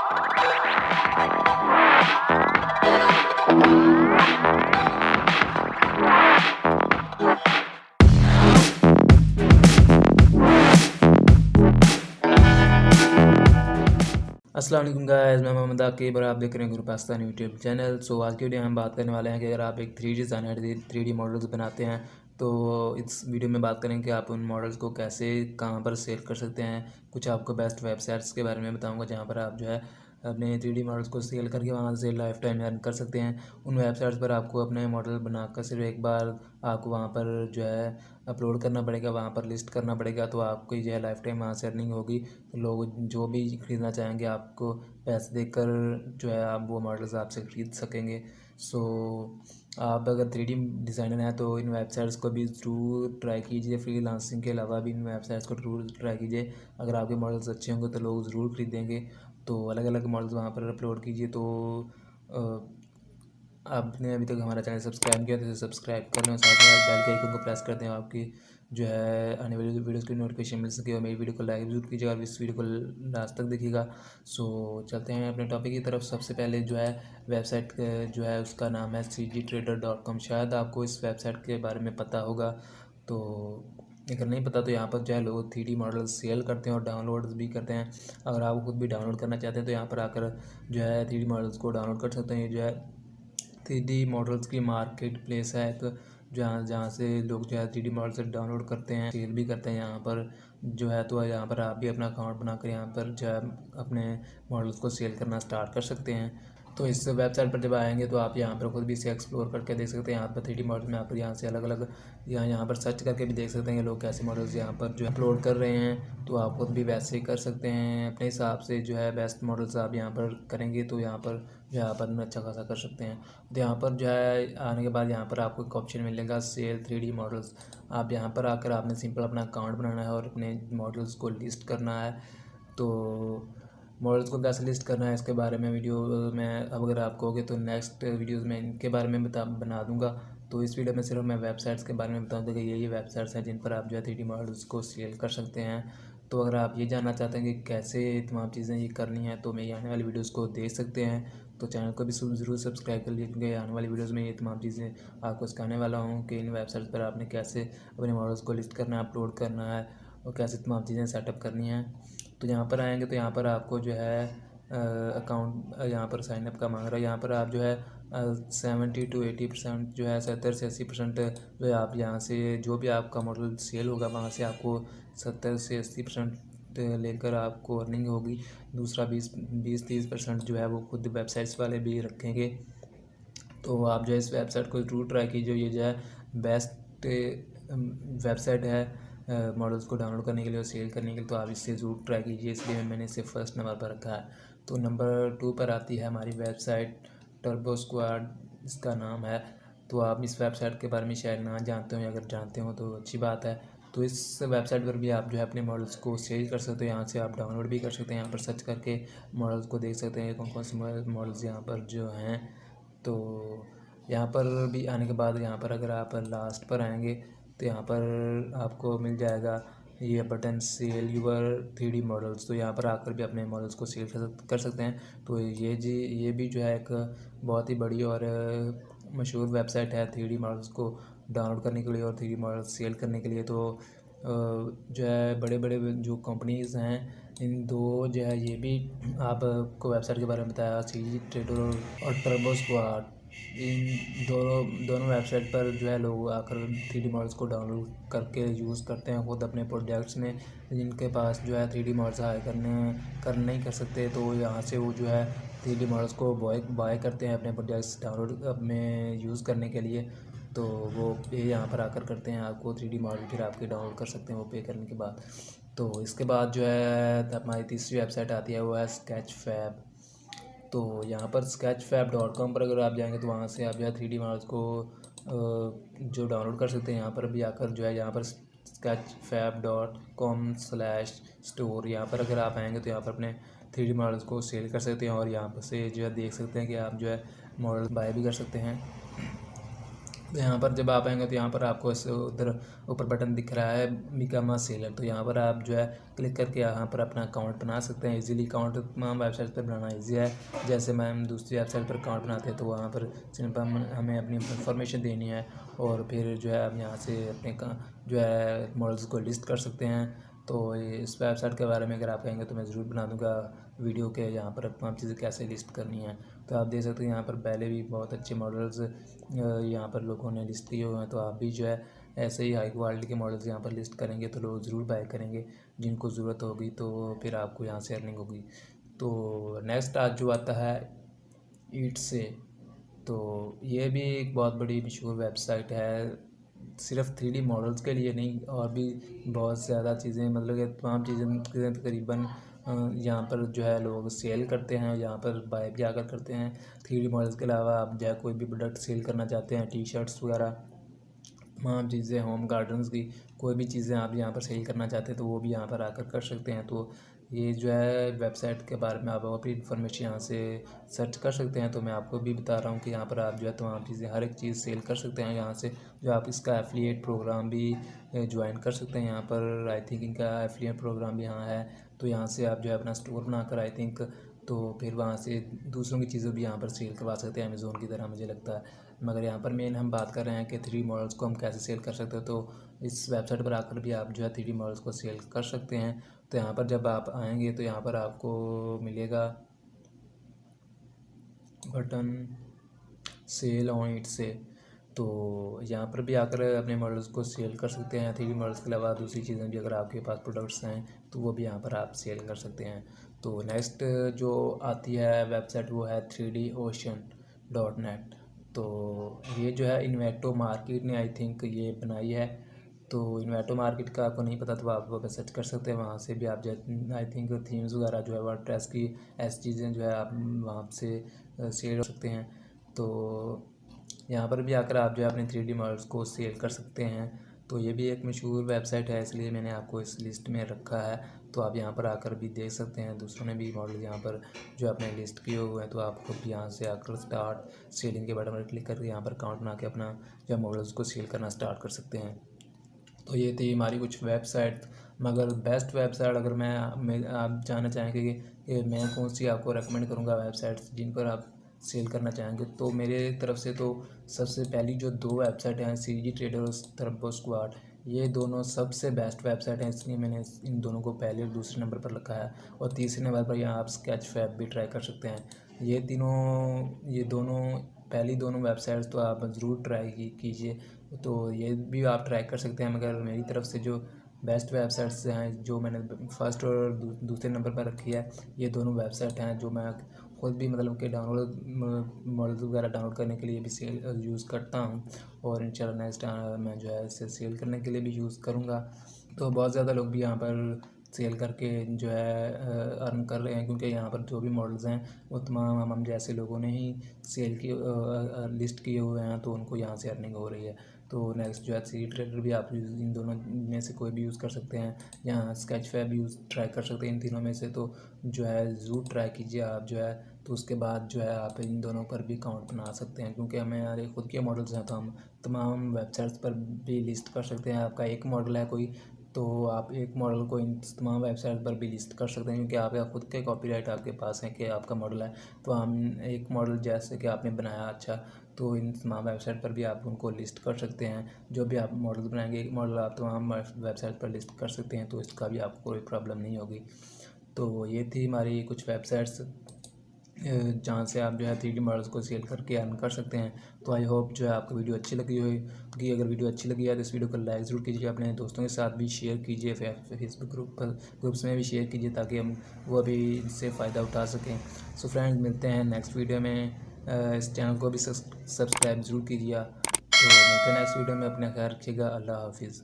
अस्सलाम वालेकुम गाइस, मैं मोहम्मद आकिब और आप देख रहे हैं गुरु पाकिस्तानी यूट्यूब चैनल। सो आज की वीडियो में हम बात करने वाले हैं कि अगर आप एक 3D डिज़ाइनर 3D मॉडल्स बनाते हैं तो इस वीडियो में बात करेंगे कि आप उन मॉडल्स को कैसे कहाँ पर सेल कर सकते हैं। कुछ आपको बेस्ट वेबसाइट्स के बारे में बताऊंगा जहाँ पर आप जो है अपने 3D मॉडल्स को सेल करके वहाँ से लाइफ टाइम अर्न कर सकते हैं। उन वेबसाइट्स पर आपको अपने मॉडल बनाकर सिर्फ एक बार आपको वहाँ पर जो है अपलोड करना पड़ेगा, वहाँ पर लिस्ट करना पड़ेगा, तो आपको जो है लाइफ टाइम वहाँ से अर्निंग होगी। तो लोग जो भी ख़रीदना चाहेंगे आपको पैसे देकर जो है आप वो मॉडल्स आपसे ख़रीद सकेंगे। सो आप अगर 3D डिज़ाइनर हैं तो इन वेबसाइट्स को भी ज़रूर ट्राई कीजिए। फ्रीलांसिंग के अलावा भी इन वेबसाइट्स को ज़रूर ट्राई कीजिए। अगर आपके मॉडल्स अच्छे होंगे तो लोग ज़रूर ख़रीदेंगे। तो अलग अलग मॉडल्स वहाँ पर अपलोड कीजिए। तो आपने अभी तक हमारा चैनल सब्सक्राइब किया तो सब्सक्राइब कर लें और साथ में बेल के आइकन को प्रेस कर दें, आपकी जो है आने वाली वीडियोज़ की नोटिफिकेशन मिल सके। और मेरी वीडियो को लाइक ज़रूर कीजिएगा और इस वीडियो को लास्ट तक देखिएगा। सो चलते हैं अपने टॉपिक की तरफ। सबसे पहले जो है वेबसाइट जो है उसका नाम है cgtrader.com। शायद आपको इस वेबसाइट के बारे में पता होगा, तो अगर नहीं पता तो यहाँ पर जो है लोग 3D मॉडल सेल करते हैं और डाउनलोड भी करते हैं। अगर आप खुद भी डाउनलोड करना चाहते हैं तो यहाँ पर आकर जो है 3D मॉडल्स को डाउनलोड कर सकते हैं। जो है 3D मॉडल्स की मार्केट प्लेस है एक, जहाँ जहाँ से लोग जो है 3D मॉडल्स डाउनलोड करते हैं, सेल भी करते हैं यहाँ पर जो है। तो यहाँ पर आप भी अपना अकाउंट बनाकर यहाँ पर जो है अपने मॉडल्स को सेल करना स्टार्ट कर सकते हैं। तो इस वेबसाइट पर जब आएंगे तो आप यहाँ पर खुद भी इसे एक्सप्लोर करके देख सकते हैं। यहाँ पर 3D मॉडल में आप यहाँ से अलग अलग यहाँ पर सर्च करके भी देख सकते हैं कि लोग कैसे मॉडल्स यहाँ पर जो अपलोड कर रहे हैं। तो आप खुद भी वैसे ही कर सकते हैं अपने हिसाब से। जो है बेस्ट मॉडल्स आप यहाँ पर करेंगे तो यहाँ पर जो है आप अर्न अच्छा खासा कर सकते हैं। तो यहाँ पर जो है आने के बाद यहाँ पर आपको एक ऑप्शन मिलेगा सेल 3D मॉडल्स। आप यहाँ पर आकर आपने सिंपल अपना अकाउंट बनाना है और अपने मॉडल्स को लिस्ट करना है। तो मॉडल्स को कैसे लिस्ट करना है इसके बारे में वीडियो में अब अगर आप कहोगे तो नेक्स्ट वीडियोस में इनके बारे में बना दूंगा। तो इस वीडियो में सिर्फ मैं वेबसाइट्स के बारे में बताऊँगा कि ये वेबसाइट्स हैं जिन पर आप जो है 3D मॉडल्स को सेल कर सकते हैं। तो अगर आप ये जानना चाहते हैं कि कैसे तमाम चीज़ें ये करनी है तो मेरी आने वाली वीडियोज़ को देख सकते हैं। तो चैनल को भी ज़रूर सब्सक्राइब कर लीजिए क्योंकि आने वाली वीडियोज़ में ये तमाम चीज़ें आपको सिखाने वाला हूँ कि इन वेबसाइट्स पर आपने कैसे अपने मॉडल्स को लिस्ट करना है, अपलोड करना है और कैसे तमाम चीज़ें सेटअप करनी हैं। तो यहाँ पर आएँगे तो यहाँ पर आपको जो है अकाउंट यहाँ पर साइनअप का मांग रहा है। यहाँ पर आप जो है 70 to 80% जो है 70 से 80% जो है आप यहाँ से जो भी आपका मॉडल सेल होगा वहाँ से आपको 70 से 80% लेकर आपको अर्निंग होगी। दूसरा 20-30% जो है वो खुद वेबसाइट्स वाले भी रखेंगे। तो आप जो है इस वेबसाइट को ज़रूर ट्राई कीजिए। ये जो है बेस्ट वेबसाइट है मॉडल्स को डाउनलोड करने के लिए और सेल करने के लिए। तो आप इससे ज़रूर ट्राई कीजिए, इसलिए मैंने इसे फर्स्ट नंबर पर रखा है। तो नंबर 2 पर आती है हमारी वेबसाइट टर्बो स्क्वाड, इसका नाम है। तो आप इस वेबसाइट के बारे में शायद ना जानते हो, अगर जानते हो तो अच्छी बात है। तो इस वेबसाइट पर भी आप जो है अपने मॉडल्स को सेल कर सकते हो। यहाँ से आप डाउनलोड भी कर सकते हैं, यहाँ पर सर्च करके मॉडल्स को देख सकते हैं कौन कौन से मॉडल्स यहाँ पर जो हैं। तो यहाँ पर भी आने के बाद यहाँ पर अगर आप लास्ट पर आएंगे तो यहाँ पर आपको मिल जाएगा ये button cell your 3D models. तो यहाँ पर आकर भी अपने मॉडल्स को सेल कर सकते हैं। तो ये भी जो है एक बहुत ही बड़ी और मशहूर वेबसाइट है 3D मॉडल्स को डाउनलोड करने के लिए और 3D मॉडल्स सेल करने के लिए। तो जो है बड़े बड़े जो कंपनीज़ हैं इन दो जो है ये भी आपको वेबसाइट के बारे में बताया, सीजी ट्रेडर और टर्बो स्क्वाड। इन दोनों वेबसाइट पर जो है लोग आकर 3D मॉडल्स को डाउनलोड करके यूज़ करते हैं खुद अपने प्रोजेक्ट्स में। जिनके पास जो है 3D मॉडल्स हायर कर नहीं कर सकते तो यहाँ से वो जो है 3D मॉडल्स को बाय करते हैं अपने प्रोजेक्ट्स डाउनलोड अपने यूज़ करने के लिए। तो वो पे यहाँ पर आकर करते हैं आपको 3D मॉडल, फिर आपके डाउनलोड कर सकते हैं वो पे करने के बाद। तो इसके बाद जो है हमारी तीसरी वेबसाइट आती है वो है स्केच फैब। तो यहाँ पर sketchfab.com पर अगर आप जाएंगे तो वहाँ से आप जो है 3D मॉडल्स को जो डाउनलोड कर सकते हैं। यहाँ पर भी आकर जो है यहाँ पर sketchfab.com/store यहाँ पर अगर आप आएंगे तो यहाँ पर अपने 3D मॉडल्स को सेल कर सकते हैं और यहाँ पर से जो है देख सकते हैं कि आप जो है मॉडल बाय भी कर सकते हैं। तो यहाँ पर जब आप आएंगे तो यहाँ पर आपको ऐसे उधर ऊपर बटन दिख रहा है बिकम अ सेलर, तो यहाँ पर आप जो है क्लिक करके यहाँ पर अपना अकाउंट बना सकते हैं इजीली। अकाउंट तमाम वेबसाइट पर बनाना इजी है। जैसे हम दूसरी वेबसाइट पर अकाउंट बनाते हैं तो वहाँ पर सिंपल हमें अपनी इन्फॉर्मेशन देनी है और फिर जो है हम यहाँ से अपने जो है मॉडल्स को लिस्ट कर सकते हैं। तो इस वेबसाइट के बारे में अगर आप कहेंगे तो मैं ज़रूर बना दूँगा वीडियो के, यहाँ पर तमाम चीज़ें कैसे लिस्ट करनी है। तो आप देख सकते हैं यहाँ पर पहले भी बहुत अच्छे मॉडल्स यहाँ पर लोगों ने लिस्ट किए हुए हैं। तो आप भी जो है ऐसे ही हाई क्वालिटी के मॉडल्स यहाँ पर लिस्ट करेंगे तो लोग ज़रूर बाय करेंगे, जिनको ज़रूरत होगी तो फिर आपको यहाँ से अर्निंग होगी। तो नेक्स्ट आज जो आता है ईट से, तो ये भी एक बहुत बड़ी मशहूर वेबसाइट है, सिर्फ 3D मॉडल्स के लिए नहीं और भी बहुत ज़्यादा चीज़ें, मतलब कि तमाम चीज़ें तकरीबन यहाँ पर जो है लोग सेल करते हैं, यहाँ पर बाय भी आकर करते हैं। 3D मॉडल्स के अलावा आप जो है कोई भी प्रोडक्ट सेल करना चाहते हैं, टी शर्ट्स वगैरह तमाम चीज़ें, होम गार्डन्स की कोई भी चीज़ें आप यहाँ पर सेल करना चाहते हैं तो वो भी यहाँ पर आकर कर सकते हैं। तो ये जो है वेबसाइट के बारे में आप और भी इन्फॉर्मेशन यहाँ से सर्च कर सकते हैं। तो मैं आपको भी बता रहा हूँ कि यहाँ पर आप जो है तमाम चीज़ें हर एक चीज़ सेल कर सकते हैं यहाँ से। जो आप इसका एफिलिएट प्रोग्राम भी ज्वाइन कर सकते हैं यहाँ पर। आई थिंक इनका एफिलिएट प्रोग्राम भी यहाँ है, तो यहाँ से आप जो है अपना स्टोर बनाकर आई थिंक तो फिर वहाँ से दूसरों की चीज़ें भी यहाँ पर सेल करवा सकते हैं अमेज़ोन की तरह, मुझे लगता है। मगर यहाँ पर मेन हम बात कर रहे हैं कि 3D मॉडल्स को हम कैसे सेल कर सकते हैं। तो इस वेबसाइट पर आकर भी आप जो है 3D मॉडल्स को सेल कर सकते हैं। तो यहाँ पर जब आप आएंगे तो यहाँ पर आपको मिलेगा बटन सेल ऑन इट से, तो यहाँ पर भी आकर अपने मॉडल्स को सेल कर सकते हैं। 3D मॉडल्स के अलावा दूसरी चीज़ें भी अगर आपके पास प्रोडक्ट्स हैं तो वो भी यहाँ पर आप सेल कर सकते हैं। तो नेक्स्ट जो आती है वेबसाइट वो है 3docean.net। तो ये जो है इन्वेटो मार्केट ने आई थिंक ये बनाई है। तो इन्वेटो मार्केट का आपको नहीं पता तो आप वहाँ पर सर्च कर सकते हैं, वहाँ से भी आप जो आई थिंक थीम्स वगैरह जो है वर्डप्रेस की ऐसी चीज़ें जो है आप वहाँ से सेल कर सकते हैं। तो यहाँ पर भी आकर आप जो है अपने 3D मॉडल्स को सेल कर सकते हैं। तो ये भी एक मशहूर वेबसाइट है, इसलिए मैंने आपको इस लिस्ट में रखा है। तो आप यहाँ पर आकर भी देख सकते हैं, दूसरों ने भी मॉडल यहाँ पर जो अपने लिस्ट किए हुए हैं। तो आप खुद यहाँ से आकर स्टार्ट सेलिंग के बटन पर क्लिक करके यहाँ पर अकाउंट बना के अपना जो मॉडल्स को सेल करना स्टार्ट कर सकते हैं। तो ये थी हमारी कुछ वेबसाइट, मगर बेस्ट वेबसाइट अगर मैं आप जानना चाहेंगे कि मैं कौन सी आपको रेकमेंड करूँगा वेबसाइट्स जिन पर आप सेल करना चाहेंगे, तो मेरे तरफ से तो सबसे पहली जो 2 वेबसाइट हैं सीजी ट्रेडर और टर्बो स्क्वाड, ये दोनों सबसे बेस्ट वेबसाइट हैं, इसलिए मैंने इन दोनों को पहले और दूसरे नंबर पर रखा है। और तीसरे नंबर पर यहाँ आप स्केच फैब भी ट्राई कर सकते हैं। ये दोनों पहली दोनों वेबसाइट्स तो आप ज़रूर ट्राई कीजिए। तो ये भी आप ट्राई कर सकते हैं, मगर मेरी तरफ से जो बेस्ट वेबसाइट्स हैं जो मैंने फर्स्ट और दूसरे नंबर पर रखी है, ये दोनों वेबसाइट हैं जो मैं खुद भी मतलब कि डाउनलोड मॉडल्स वगैरह डाउनलोड करने के लिए भी सेल यूज़ करता हूँ और इंशाल्लाह नेक्स्ट मैं जो है इसे सेल करने के लिए भी यूज़ करूँगा। तो बहुत ज़्यादा लोग भी यहाँ पर सेल करके जो है अर्न कर रहे हैं, क्योंकि यहाँ पर जो भी मॉडल्स हैं वो तमाम हम जैसे लोगों ने ही सेल की लिस्ट किए हुए हैं, तो उनको यहाँ से अर्निंग हो रही है। तो नेक्स्ट जो है सी ट्रेडर भी आप इन दोनों में से कोई भी यूज़ कर सकते हैं, यहाँ स्केच फैब यूज़ ट्राई कर सकते हैं। इन तीनों में से तो जो है ज़रूर ट्राई कीजिए आप जो है, तो उसके बाद जो है आप इन दोनों पर भी अकाउंट बना सकते हैं, क्योंकि हमें हमारे खुद के मॉडल्स हैं तो हम तमाम वेबसाइट्स पर भी लिस्ट कर सकते हैं। आपका एक मॉडल है कोई, तो आप एक मॉडल को इन तमाम वेबसाइट पर भी लिस्ट कर सकते हैं, क्योंकि आपका खुद के कॉपीराइट आपके पास है कि आपका मॉडल है। तो हम एक मॉडल जैसे कि आपने बनाया अच्छा, तो इन तमाम वेबसाइट पर भी आप उनको लिस्ट कर सकते हैं। जो भी आप मॉडल बनाएंगे एक मॉडल आप तमाम वेबसाइट पर लिस्ट कर सकते हैं, तो इसका भी आपको कोई प्रॉब्लम नहीं होगी। तो ये थी हमारी कुछ वेबसाइट्स जहाँ से आप जो है 3D मॉडल्स को सेल करके अर्न कर सकते हैं। तो आई होप जो है आपको वीडियो अच्छी लगी होगी। अगर वीडियो अच्छी लगी है तो इस वीडियो को लाइक ज़रूर कीजिए, अपने दोस्तों के साथ भी शेयर कीजिए, फेसबुक ग्रुप्स में भी शेयर कीजिए ताकि हम वो भी इससे फ़ायदा उठा सकें। सो फ्रेंड्स, मिलते हैं नेक्स्ट वीडियो में। इस चैनल को भी सब्सक्राइब ज़रूर कीजिए। तो मिलते हैं नेक्स्ट वीडियो में, अपना ख्याल रखिएगा। अल्लाह हाफिज़।